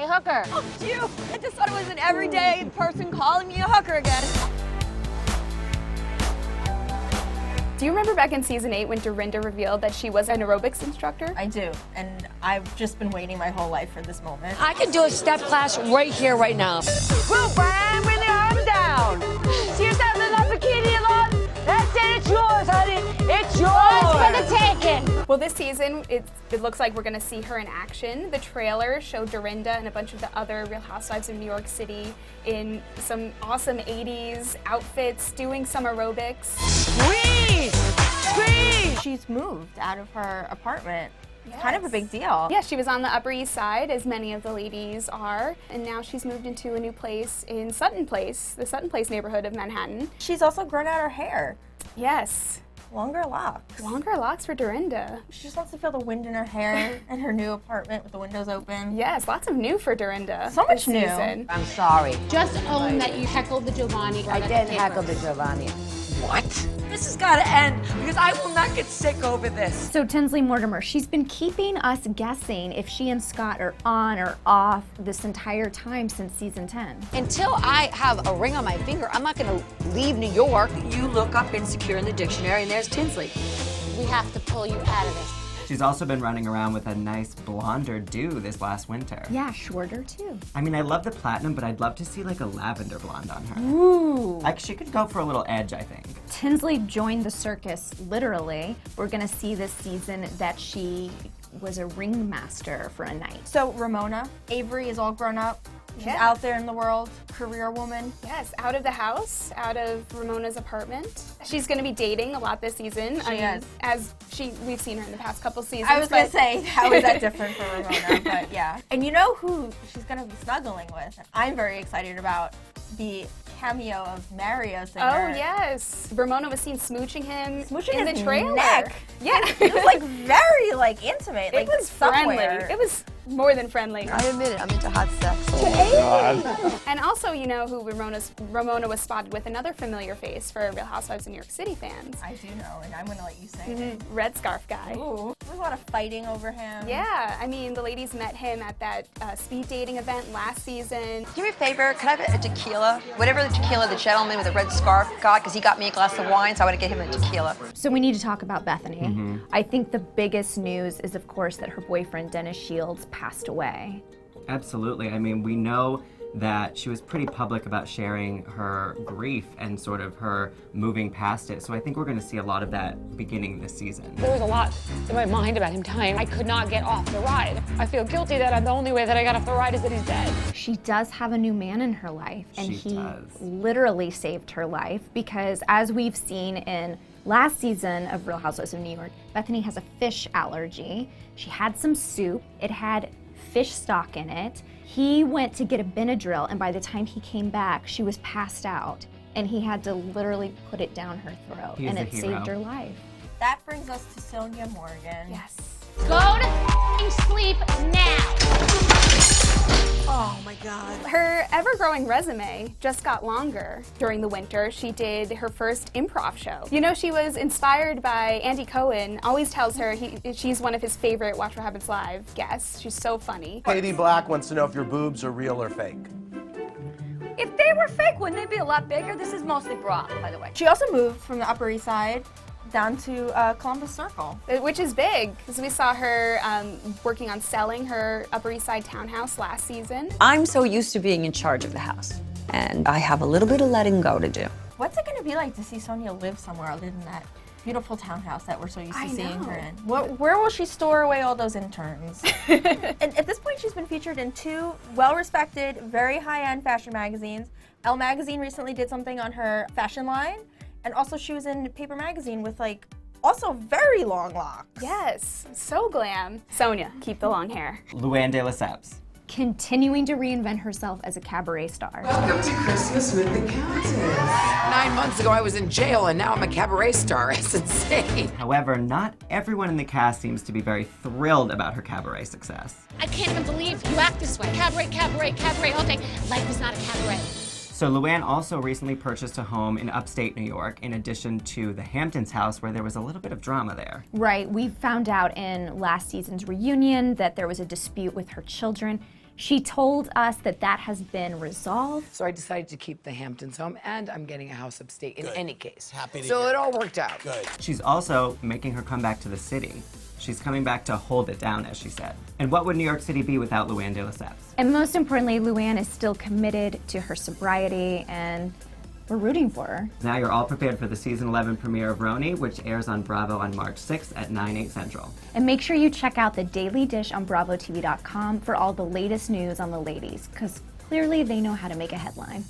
Hey, hooker. Oh, you! I just thought it was an everyday person calling me a hooker again. Do you remember back in season 8 when Dorinda revealed that she was an aerobics instructor? I do, and I've just been waiting my whole life for this moment. I could do a step class right here, right now. Group, Brian, bring the arms down. See yourself in that bikini alone? That's it, it's yours, honey. It's yours. For the taking. Well, this season, it looks like we're going to see her in action. The trailer showed Dorinda and a bunch of the other Real Housewives of New York City in some awesome 80s outfits, doing some aerobics. Squeeze! Squeeze! She's moved out of her apartment. Yes. Kind of a big deal. Yeah, she was on the Upper East Side, as many of the ladies are, and now she's moved into a new place in Sutton Place, the Sutton Place neighborhood of Manhattan. She's also grown out her hair. Yes. Longer locks. Longer locks for Dorinda. She just wants to feel the wind in her hair in her new apartment with the windows open. Yes, lots of new for Dorinda. So much this new. season. I'm sorry. Just own that you heckled the Giovanni. I didn't heckle the Giovanni. What? This has got to end because I will not get sick over this. So Tinsley Mortimer, she's been keeping us guessing if she and Scott are on or off this entire time since season 10. Until I have a ring on my finger, I'm not going to leave New York. You look up insecure in the dictionary and there's Tinsley. We have to pull you out of this. She's also been running around with a nice blonder do this last winter. Yeah, shorter too. I mean, I love the platinum, but I'd love to see like a lavender blonde on her. Ooh. Like, she could go for a little edge, I think. Tinsley joined the circus, literally. We're gonna see this season that she was a ringmaster for a night. So Ramona, Avery is all grown up. She's Yeah. out there in the world, career woman. Yes, out of the house, out of Ramona's apartment. She's going to be dating a lot this season. She is. As we've seen her in the past couple seasons. I was gonna but- say, how is that different for Ramona? But yeah. And you know who she's gonna be snuggling with? I'm very excited about the cameo of Mario Singer. Oh, yes. Ramona was seen smooching him Smooching in his the trailer. neck. Yeah. It was like very like intimate. It like was somewhere. friendly. It was more than friendly. I admit it, I'm into hot sex. And also, you know who Ramona was spotted with? Another familiar face for Real Housewives of New York City fans. I do know, and I'm gonna let you say it. Red scarf guy. Ooh. There was a lot of fighting over him. Yeah, I mean, the ladies met him at that speed dating event last season. Do me a favor, could I have a tequila? Whatever the tequila the gentleman with the red scarf got, because he got me a glass of wine, so I want to get him a tequila. So we need to talk about Bethenny. I think the biggest news is, of course, that her boyfriend, Dennis Shields, passed away. Absolutely. I mean, we know that she was pretty public about sharing her grief and sort of her moving past it. So I think we're going to see a lot of that beginning this season. There was a lot in my mind about him dying. I could not get off the ride. I feel guilty that the only way that I got off the ride is that he's dead. She does have a new man in her life, and She he does. literally saved her life because, as we've seen in last season of Real Housewives of New York, Bethenny has a fish allergy. She had some soup. It had fish stock in it. He went to get a Benadryl, and by the time he came back, she was passed out, and he had to literally put it down her throat, He is and a it hero. saved her life. That brings us to Sonja Morgan. Yes. Go to f***ing sleep now. Oh my God. Her ever-growing resume just got longer. During the winter, she did her first improv show. You know, she was inspired by Andy Cohen, always tells her she's one of his favorite Watch What Happens Live guests. She's so funny. Katie Black wants to know if your boobs are real or fake. If they were fake, wouldn't they be a lot bigger? This is mostly bra, by the way. She also moved from the Upper East Side down to Columbus Circle. Which is big, because we saw her working on selling her Upper East Side townhouse last season. I'm so used to being in charge of the house, and I have a little bit of letting go to do. What's it gonna be like to see Sonja live somewhere other than that beautiful townhouse that we're so used to I seeing know. her in? Where will she store away all those interns? And at this point, she's been featured in 2 well-respected, very high-end fashion magazines. Elle Magazine recently did something on her fashion line, and also she was in Paper Magazine with like also very long locks. Yes, so glam. Sonja, keep the long hair. LuAnn de Lesseps. Continuing to reinvent herself as a cabaret star. Welcome to Christmas with the Countess. 9 months ago I was in jail and now I'm a cabaret star. It's insane. However, not everyone in the cast seems to be very thrilled about her cabaret success. I can't even believe you act this way. Cabaret, cabaret, cabaret all day. Life is not a cabaret. So LuAnn also recently purchased a home in upstate New York, in addition to the Hamptons house, where there was a little bit of drama there. Right, we found out in last season's reunion that there was a dispute with her children. She told us that that has been resolved. So I decided to keep the Hamptons home, and I'm getting a house upstate in any case. Happy to So hear it all worked out. Good. She's also making her comeback to the city. She's coming back to hold it down, as she said. And what would New York City be without LuAnn de Lesseps? And most importantly, LuAnn is still committed to her sobriety, and we're rooting for her. Now you're all prepared for the season 11 premiere of RHONY, which airs on Bravo on March 6th at 9/8 Central. And make sure you check out The Daily Dish on BravoTV.com for all the latest news on the ladies, because clearly they know how to make a headline.